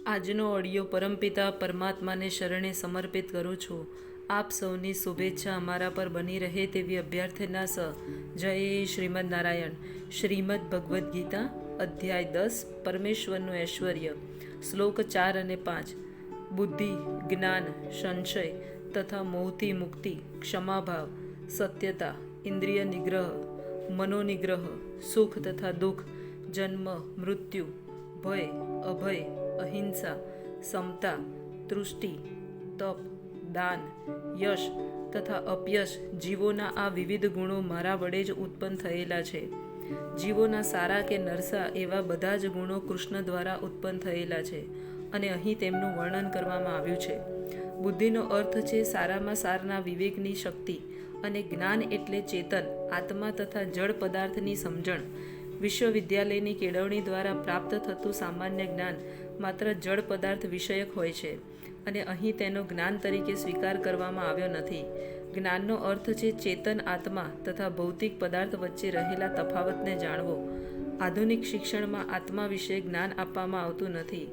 આજનો ઓડિયો પરમપિતા પરમાત્માને શરણે સમર્પિત કરું છું. આપ સૌની શુભેચ્છા અમારા પર બની રહે તેવી અભ્યર્થના સ. જય શ્રીમદ નારાયણ. શ્રીમદ ભગવદ્ ગીતા અધ્યાય 10 પરમેશ્વરનું ઐશ્વર્ય. શ્લોક 4 અને 5. બુદ્ધિ, જ્ઞાન, સંશય તથા મોહથી મુક્તિ, ક્ષમાભાવ, સત્યતા, ઇન્દ્રિય નિગ્રહ, મનોનિગ્રહ, સુખ તથા દુઃખ, જન્મ મૃત્યુ, ભય અભય, અહિંસા, સમતા, તૃષ્ટિ, તપ, દાન, યશ તથા અપયશ જીવોના આ વિવિધ ગુણો મારા વડે જ ઉત્પન્ન થયેલા છે. જીવોના સારા કે નરસા એવા બધા જ ગુણો કૃષ્ણ દ્વારા ઉત્પન્ન થયેલા છે અને અહીં તેમનું વર્ણન કરવામાં આવ્યું છે. બુદ્ધિનો અર્થ છે સારામાં સારના વિવેકની શક્તિ અને જ્ઞાન એટલે ચેતન આત્મા તથા જળ પદાર્થની સમજણ. વિશ્વવિદ્યાલયની કેળવણી દ્વારા પ્રાપ્ત થતું સામાન્ય જ્ઞાન માત્ર જળ પદાર્થ વિષયક હોય છે અને અહીં તેનો જ્ઞાન તરીકે સ્વીકાર કરવામાં આવ્યો નથી. જ્ઞાનનો અર્થ છે ચેતન આત્મા તથા ભૌતિક પદાર્થ વચ્ચે રહેલા તફાવતને જાણવો. આધુનિક શિક્ષણમાં આત્મા વિશે જ્ઞાન આપવામાં આવતું નથી.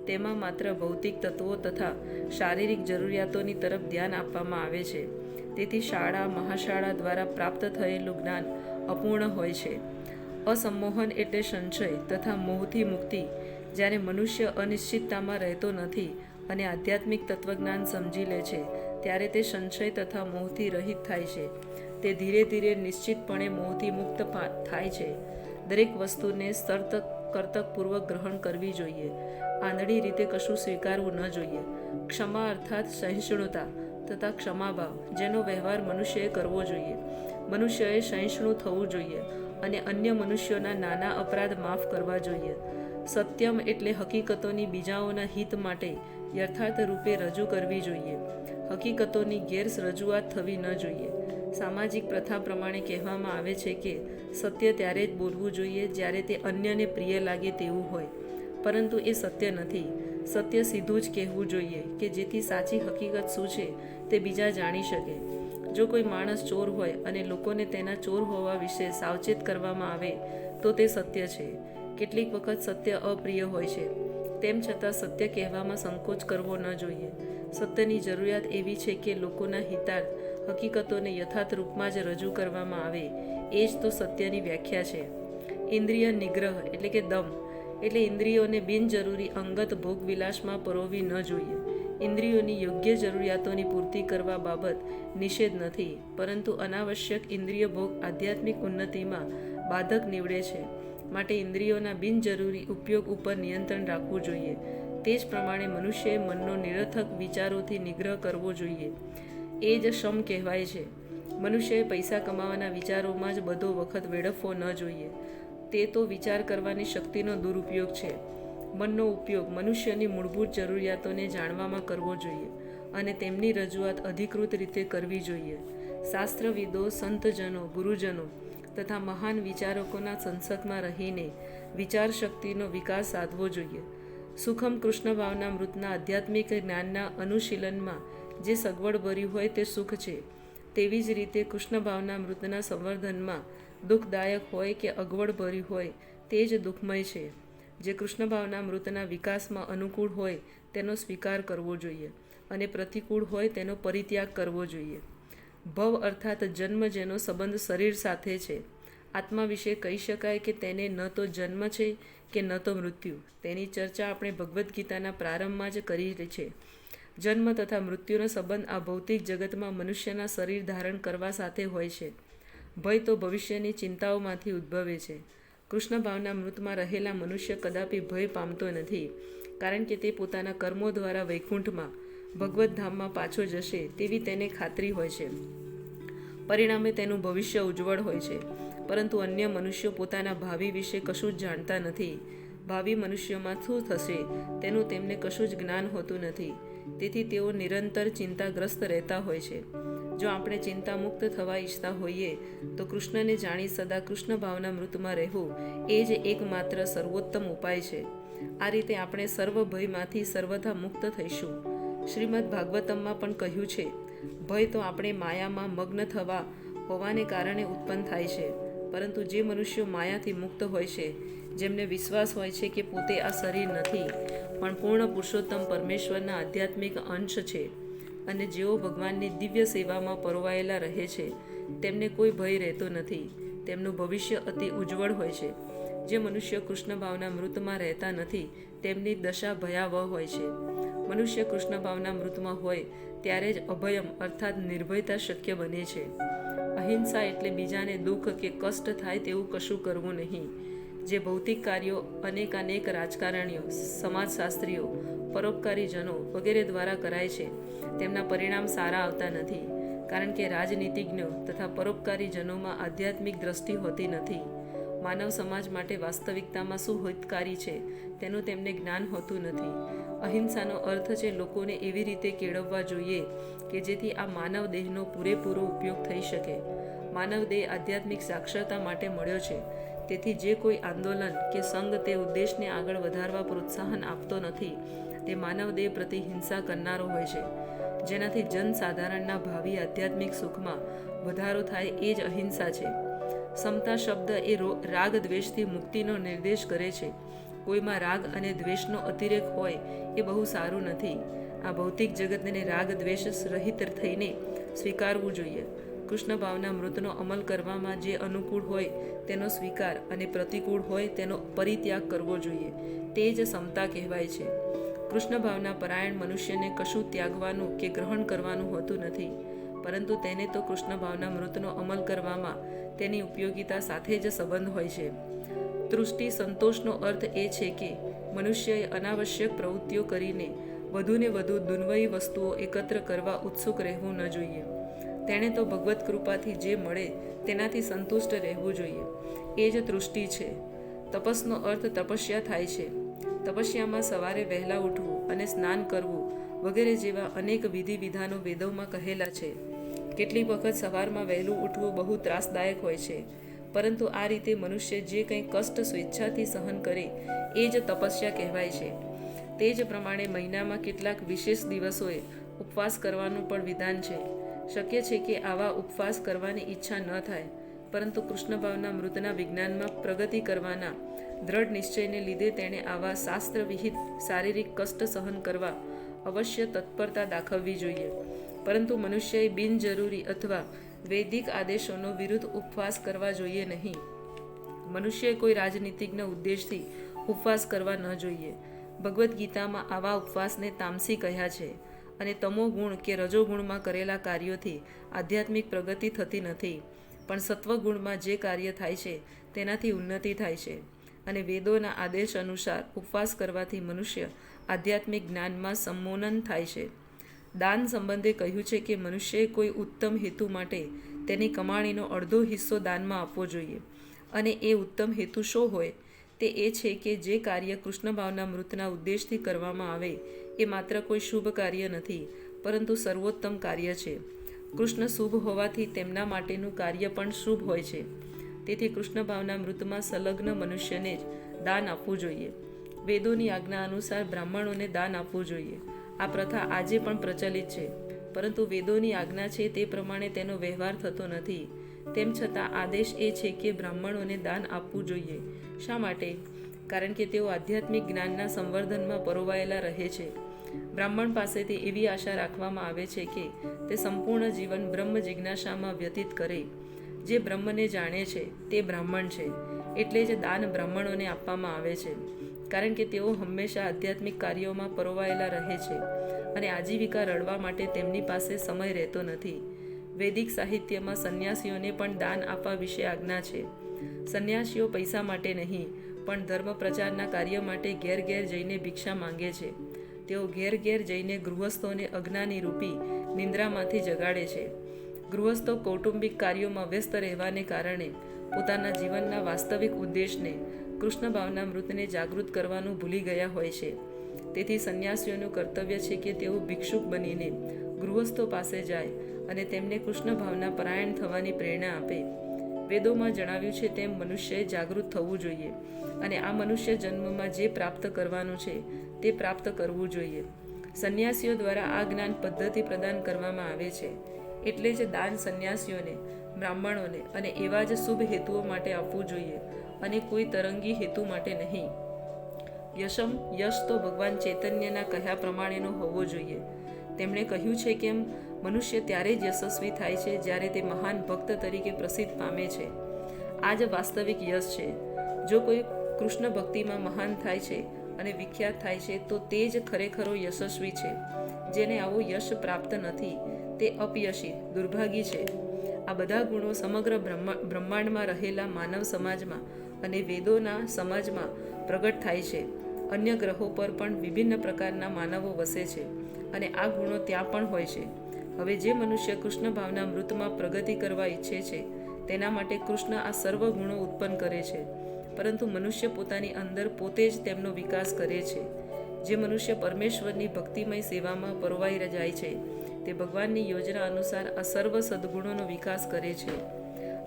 તેમાં માત્ર ભૌતિક તત્વો તથા શારીરિક જરૂરિયાતોની તરફ ધ્યાન આપવામાં આવે છે. તેથી શાળા મહાશાળા દ્વારા પ્રાપ્ત થયેલું જ્ઞાન અપૂર્ણ હોય છે. અસંમોહન એટલે સંશય તથા મોહથી મુક્તિ. જ્યારે મનુષ્ય અનિશ્ચિતતામાં રહેતો નથી અને આધ્યાત્મિક તત્વજ્ઞાન સમજી લે છે ત્યારે તે સંશય તથા મોહથી રહિત થાય છે. તે ધીરે ધીરે નિશ્ચિતપણે મોહથી મુક્ત થાય છે. દરેક વસ્તુને કર્તકપૂર્વક ગ્રહણ કરવી જોઈએ. આંધળી રીતે કશું સ્વીકારવું ન જોઈએ. ક્ષમા અર્થાત સહિષ્ણુતા તથા ક્ષમાભાવ જેનો વ્યવહાર મનુષ્યએ કરવો જોઈએ. મનુષ્યએ સહિષ્ણુ થવું જોઈએ અને અન્ય મનુષ્યોના નાના અપરાધ માફ કરવા જોઈએ. સત્યમ એટલે હકીકતોની બીજાઓના હિત માટે યથાર્થ રૂપે રજૂ કરવી જોઈએ. હકીકતોની ગેર રજૂઆત થવી ન જોઈએ. સામાજિક પ્રથા પ્રમાણે કહેવામાં આવે છે કે સત્ય ત્યારે જ બોલવું જોઈએ જ્યારે તે અન્યને પ્રિય લાગે તેવું હોય, પરંતુ એ સત્ય નથી. સત્ય સીધું જ કહેવું જોઈએ કે જેથી સાચી હકીકત શું છે તે બીજા જાણી શકે. જો કોઈ માણસ ચોર હોય અને લોકોને તેના ચોર હોવા વિશે સાવચેત કરવામાં આવે તો તે સત્ય છે. કેટલીક વખત સત્ય અપ્રિય હોય છે, તેમ છતાં સત્ય કહેવામાં સંકોચ કરવો ન જોઈએ. સત્યની જરૂરિયાત એવી છે કે લોકોના હિતાર્થ હકીકતોને યથાર્થ રૂપમાં જ રજૂ કરવામાં આવે. એ જ તો સત્યની વ્યાખ્યા છે. ઇન્દ્રિય નિગ્રહ એટલે કે દમ એટલે ઇન્દ્રિયોને બિનજરૂરી અંગત ભોગવિલાસમાં પરોવી ન જોઈએ. ઇન્દ્રિયોની યોગ્ય જરૂરિયાતોની પૂર્તિ કરવા બાબત નિષેધ નથી, પરંતુ અનાવશ્યક ઇન્દ્રિય ભોગ આધ્યાત્મિક ઉન્નતિમાં બાધક નીવડે છે. માટે ઇન્દ્રિયોના બિનજરૂરી ઉપયોગ ઉપર નિયંત્રણ રાખવું જોઈએ. તે જ પ્રમાણે મનુષ્યએ મનનો નિરર્થક વિચારોથી નિગ્રહ કરવો જોઈએ. એ જ શમ કહેવાય છે. મનુષ્યએ પૈસા કમાવાના વિચારોમાં જ બધો વખત વેડફવો ન જોઈએ. તે તો વિચાર કરવાની શક્તિનો દુરુપયોગ છે. મનનો ઉપયોગ મનુષ્યની મૂળભૂત જરૂરિયાતોને જાણવામાં કરવો જોઈએ અને તેમની રજૂઆત અધિકૃત રીતે કરવી જોઈએ. શાસ્ત્રવિદો, સંતજનો, ગુરુજનો તથા મહાન વિચારકોના સંસર્ગમાં રહીને વિચાર શક્તિનો વિકાસ સાધવો જોઈએ. સુખમ કૃષ્ણ ભાવના મૃતના આધ્યાત્મિક જ્ઞાનના અનુશીલનમાં જે સગવડ ભર્યું હોય તે સુખ છે, તેવી જ રીતે કૃષ્ણ ભાવના મૃતના સંવર્ધનમાં દુઃખદાયક હોય કે અગવડ ભર્યું હોય તે જ દુઃખમય છે. જે કૃષ્ણ ભાવના મૃતના વિકાસમાં અનુકૂળ હોય તેનો સ્વીકાર કરવો જોઈએ અને પ્રતિકૂળ હોય તેનો પરિત્યાગ કરવો જોઈએ. ભવ અર્થાત જન્મ જેનો સંબંધ શરીર સાથે છે. આત્મા વિશે કહી શકાય કે તેને ન તો જન્મ છે કે ન તો મૃત્યુ. તેની ચર્ચા આપણે ભગવદ્ ગીતાના પ્રારંભમાં જ કરી છે. જન્મ તથા મૃત્યુનો સંબંધ આ ભૌતિક જગતમાં મનુષ્યના શરીર ધારણ કરવા સાથે હોય છે. ભય તો ભવિષ્યની ચિંતાઓમાંથી ઉદ્ભવે છે. કૃષ્ણ ભાવના મૃતમાં રહેલા મનુષ્ય કદાપી ભય પામતો નથી, કારણ કે તે પોતાના કર્મો દ્વારા વૈકુંઠમાં ભગવદ્ ધામમાં પાછો જશે તેવી તેને ખાતરી હોય છે. પરિણામે તેનું ભવિષ્ય ઉજ્જવળ હોય છે. પરંતુ અન્ય મનુષ્યો પોતાના ભાવિ વિશે કશું જ જાણતા નથી. ભાવિ મનુષ્યોમાં શું થશે તેનું તેમને કશું જ જ્ઞાન હોતું નથી. તેથી તેઓ નિરંતર ચિંતાગ્રસ્ત રહેતા હોય છે. જો આપણે ચિંતા મુક્ત થવા ઈચ્છતા હોઈએ તો કૃષ્ણને જાણી સદા કૃષ્ણ ભાવના મૃતમાં રહેવું એ જ એકમાત્ર સર્વોત્તમ ઉપાય છે. આ રીતે આપણે સર્વ ભયમાંથી સર્વથા મુક્ત થઈશું. શ્રીમદ ભાગવતમમાં પણ કહ્યું છે, ભય તો આપણે માયામાં મગ્ન થવા હોવાને કારણે ઉત્પન્ન થાય છે. પરંતુ જે મનુષ્યો માયાથી મુક્ત હોય છે, જેમને વિશ્વાસ હોય છે કે પોતે આ શરીર નથી, પણ પૂર્ણ પુરુષોત્તમ પરમેશ્વરના આધ્યાત્મિક અંશ છે અને જેઓ ભગવાનની દિવ્ય સેવામાં પરોવાયેલા રહે છે તેમને કોઈ ભય રહેતો નથી. તેમનું ભવિષ્ય અતિ ઉજ્જવળ હોય છે. જે મનુષ્ય કૃષ્ણ ભાવના મૃતમાં રહેતા નથી તેમની દશા ભયાવહ હોય છે. મનુષ્ય કૃષ્ણ ભાવના મૃતમાં હોય ત્યારે જ અભયમ અર્થાત નિર્ભયતા શક્ય બને છે. અહિંસા એટલે બીજાને દુઃખ કે કષ્ટ થાય તેવું કશું કરવું નહીં. જે ભૌતિક કાર્યો અનેકાનેક રાજકારણીઓ, સમાજશાસ્ત્રીઓ, પરોપકારીજનો વગેરે દ્વારા કરાય છે તેમના પરિણામ સારા આવતા નથી, કારણ કે રાજનીતિજ્ઞો તથા પરોપકારીજનોમાં આધ્યાત્મિક દ્રષ્ટિ હોતી નથી. માનવ સમાજ માટે વાસ્તવિકતામાં શું હિતકારી છે તેનું તેમને જ્ઞાન હોતું નથી. અહિંસાનો અર્થ છે લોકોને એવી રીતે કેળવવા જોઈએ કે જેથી આ માનવ દેહનો પૂરેપૂરો ઉપયોગ થઈ શકે. માનવ દેહ આધ્યાત્મિક સાક્ષરતા માટે મળ્યો છે, તેથી જે કોઈ આંદોલન કે સંઘ તે ઉદ્દેશને આગળ વધારવા પ્રોત્સાહન આપતો નથી તે માનવ દેહ પ્રતિ હિંસા કરનારો હોય છે. જેનાથી જનસાધારણના ભાવિ આધ્યાત્મિક સુખમાં વધારો થાય એ જ અહિંસા છે. સમતા શબ્દ એ રાગ દ્વેષથી મુક્તિનો નિર્દેશ કરે છે. કોઈમાં રાગ અને દ્વેષનો અતિરેક હોય એ બહુ સારું નથી. આ ભૌતિક જગતને રાગ દ્વેષ રહિત થઈને સ્વીકારવું જોઈએ. કૃષ્ણ ભાવના મૃતનો અમલ કરવામાં જે અનુકૂળ હોય તેનો સ્વીકાર અને પ્રતિકૂળ હોય તેનો પરિત્યાગ કરવો જોઈએ. તે જ સમતા કહેવાય છે. કૃષ્ણ ભાવના પરાયણ મનુષ્યને કશું ત્યાગવાનું કે ગ્રહણ કરવાનું હોતું નથી, પરંતુ તેને તો કૃષ્ણ ભાવના મૃતનો અમલ કરવામાં તેની ઉપયોગિતા સાથે જ સંબંધ હોય છે. તૃષ્ટિ સંતોષનો અર્થ એ છે કે મનુષ્યએ અનાવશ્યક પ્રવૃત્તિઓ કરીને વધુને વધુ દુન્વયી વસ્તુઓ એકત્ર કરવા ઉત્સુક રહેવું ન જોઈએ. તેણે તો ભગવત કૃપાથી જે મળે તેનાથી સંતુષ્ટ રહેવું જોઈએ. એ જ તૃષ્ટિ છે. તપસ્નો અર્થ તપસ્યા થાય છે. તપસ્યામાં સવારે વહેલા ઉઠવું અને સ્નાન કરવું વગેરે જેવા અનેક વિધિ વિધાનો વેદોમાં કહેલા છે. કેટલીક વખત સવારમાં વહેલું ઉઠવું બહુ ત્રાસદાયક હોય છે, પરંતુ આ રીતે મનુષ્ય જે કંઈ કષ્ટ સ્વેચ્છાથી સહન કરે એ જ તપસ્યા કહેવાય છે. તે જ પ્રમાણે મહિનામાં કેટલાક વિશેષ દિવસોએ ઉપવાસ કરવાનું પણ વિધાન છે. શક્ય છે કે આવા ઉપવાસ કરવાની ઈચ્છા ન થાય, પરંતુ કૃષ્ણ ભાવના મૃતના વિજ્ઞાનમાં પ્રગતિ કરવાના દ્રઢ નિશ્ચયને લીધે તેણે આવા શાસ્ત્રવિહિત શારીરિક કષ્ટ સહન કરવા અવશ્ય તત્પરતા દાખવવી જોઈએ. પરંતુ મનુષ્યએ બિનજરૂરી અથવા વૈદિક આદેશોનો વિરુદ્ધ ઉપવાસ કરવા જોઈએ નહીં. મનુષ્યએ કોઈ રાજનીતિજ્ઞ ઉદ્દેશથી ઉપવાસ કરવા ન જોઈએ. ભગવદ્ ગીતામાં આવા ઉપવાસને તામસી કહ્યા છે, અને તમો ગુણ કે રજોગુણમાં કરેલા કાર્યોથી આધ્યાત્મિક પ્રગતિ થતી નથી, પણ સત્વગુણમાં જે કાર્ય થાય છે તેનાથી ઉન્નતિ થાય છે. અને વેદોના આદેશ અનુસાર ઉપવાસ કરવાથી મનુષ્ય આધ્યાત્મિક જ્ઞાનમાં સંમોનન થાય છે. દાન સંબંધે કહ્યું છે કે મનુષ્યએ કોઈ ઉત્તમ હેતુ માટે તેની કમાણીનો અડધો હિસ્સો દાનમાં આપવો જોઈએ. અને એ ઉત્તમ હેતુ શો હોય? તે એ છે કે જે કાર્ય કૃષ્ણ ભાવના મૃતના ઉદ્દેશથી કરવામાં આવે એ માત્ર કોઈ શુભ કાર્ય નથી, પરંતુ સર્વોત્તમ કાર્ય છે. કૃષ્ણ શુભ હોવાથી તેમના માટેનું કાર્ય પણ શુભ હોય છે. તેથી કૃષ્ણ ભાવના મૃતમાં સંલગ્ન મનુષ્યને જ દાન આપવું જોઈએ. વેદોની આજ્ઞા અનુસાર બ્રાહ્મણોને દાન આપવું જોઈએ. આ પ્રથા આજે પણ પ્રચલિત છે, પરંતુ વેદોની આજ્ઞા છે તે પ્રમાણે તેનો વ્યવહાર થતો નથી. તેમ છતાં આદેશ એ છે કે બ્રાહ્મણોને દાન આપવું જોઈએ. શા માટે? કારણ કે તેઓ આધ્યાત્મિક જ્ઞાનના સંવર્ધનમાં પરોવાયેલા રહે છે. બ્રાહ્મણ પાસેથી એવી આશા રાખવામાં આવે છે કે તે સંપૂર્ણ જીવન બ્રહ્મ જિજ્ઞાસામાં વ્યતીત કરે. જે બ્રહ્મને જાણે છે તે બ્રાહ્મણ છે, એટલે જ દાન બ્રાહ્મણોને આપવામાં આવે છે, કારણ કે તેઓ હંમેશા આધ્યાત્મિક કાર્યોમાં પરોવાયેલા રહે છે અને આજીવિકા રળવા માટે તેમની પાસે સમય રહેતો નથી. વૈદિક સાહિત્યમાં સંન્યાસીઓને પણ દાન આપવા વિશે આજ્ઞા છે. સંન્યાસીઓ પૈસા માટે નહીં, પણ ધર્મ પ્રચારના કાર્ય માટે ઘેર ઘેર જઈને ભિક્ષા માંગે છે. તેઓ ઘેર ઘેર જઈને ગૃહસ્થોને અજ્ઞાની રૂપી નિંદ્રામાંથી જગાડે છે. ગૃહસ્થો કૌટુંબિક કાર્યોમાં વ્યસ્ત રહેવાને કારણે પોતાના જીવનના વાસ્તવિક ઉદ્દેશને કૃષ્ણ ભાવના મૃતને જાગૃત કરવાનું ભૂલી ગયા હોય છે. તેથી સંન્યાસીઓનું કર્તવ્ય છે કે તેઓ ભિક્ષુક બનીને ગૃહસ્થો પાસે જાય અને તેમને કૃષ્ણ ભાવના પરાયણ થવાની પ્રેરણા આપે. વેદોમાં જણાવ્યું છે તેમ મનુષ્યએ જાગૃત થવું જોઈએ અને આ મનુષ્ય જન્મમાં જે પ્રાપ્ત કરવાનું છે તે પ્રાપ્ત કરવું જોઈએ. સંન્યાસીઓ દ્વારા આ જ્ઞાન પદ્ધતિ પ્રદાન કરવામાં આવે છે. એટલે જ દાન સંન્યાસીઓને, બ્રાહ્મણોને અને એવા જ શુભ હેતુઓ માટે આપવું જોઈએ અને કોઈ તરંગી હેતુ માટે નહીં. યશ તો ભગવાન ચૈતન્યના કહ્યા પ્રમાણેનો હોવો જોઈએ. તેમણે કહ્યું છે કે મનુષ્ય ત્યારે જ યશસ્વી થાય છે જ્યારે તે મહાન ભક્ત તરીકે પ્રસિદ્ધ પામે છે. આ જ વાસ્તવિક યશ છે. જો કોઈ કૃષ્ણ ભક્તિમાં મહાન થાય છે અને વિખ્યાત થાય છે તો તે જ ખરેખરો યશસ્વી છે. જેને આવો યશ પ્રાપ્ત નથી તે અપયશી, દુર્ભાગી છે. આ બધા ગુણો સમગ્ર બ્રહ્માંડમાં રહેલા માનવ સમાજમાં અને વેદોના સમાજમાં પ્રગટ થાય છે. અન્ય ગ્રહો પર પણ વિભિન્ન પ્રકારના માનવો વસે છે અને આ ગુણો ત્યાં પણ હોય છે. હવે જે મનુષ્ય કૃષ્ણ ભાવના મૃતમાં પ્રગતિ કરવા ઈચ્છે છે તેના માટે કૃષ્ણ આ સર્વ ગુણો ઉત્પન્ન કરે છે, પરંતુ મનુષ્ય પોતાની અંદર પોતે જ તેમનો વિકાસ કરે છે. જે મનુષ્ય પરમેશ્વરની ભક્તિમય સેવામાં પરોવાઈ જાય છે તે ભગવાનની યોજના અનુસાર આ સર્વ સદ્ગુણોનો વિકાસ કરે છે.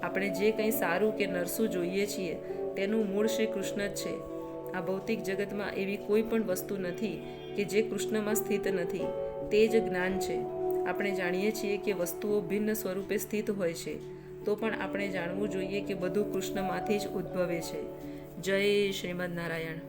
આપણે જે કંઈ સારું કે નરસું જોઈએ છીએ તેનું મૂળ શ્રી કૃષ્ણ જ છે. આ ભૌતિક જગતમાં એવી કોઈ પણ વસ્તુ નથી કે જે કૃષ્ણમાં સ્થિત નથી. તે જ જ્ઞાન છે. આપણે જાણીએ છીએ કે વસ્તુઓ ભિન્ન સ્વરૂપે સ્થિત હોય છે, તો પણ આપણે જાણવું જોઈએ કે બધું કૃષ્ણમાંથી જ ઉદ્ભવે છે. જય શ્રીમદ નારાયણ.